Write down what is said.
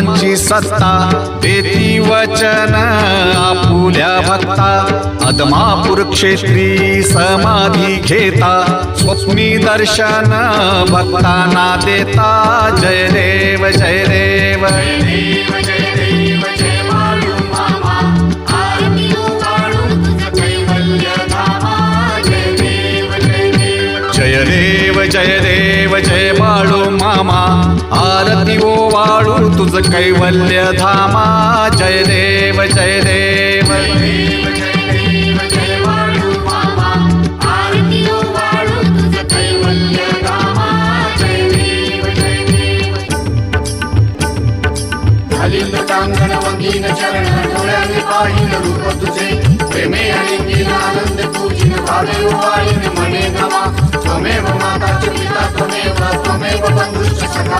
ब्रह्मांची सत्ता देती वचन आपुल्या भक्ता अदमापूर क्षेत्री समाधी घेता स्वप्नी दर्शन भक्तांना देता जय देव जय देव जय देव जय देव जय बाळू मामा आरती ओ वाळू तुझ कैवल्य धामा जय देव जय देव कांगण वंगीन चरण डोळ्यांनी पाहिन रूप तुझे प्रेमे अलिंगीन आनंद तुझीन भावे वाळीन मने नमा त्वमेव माता च पिता त्वमेव बंधुश्च सखा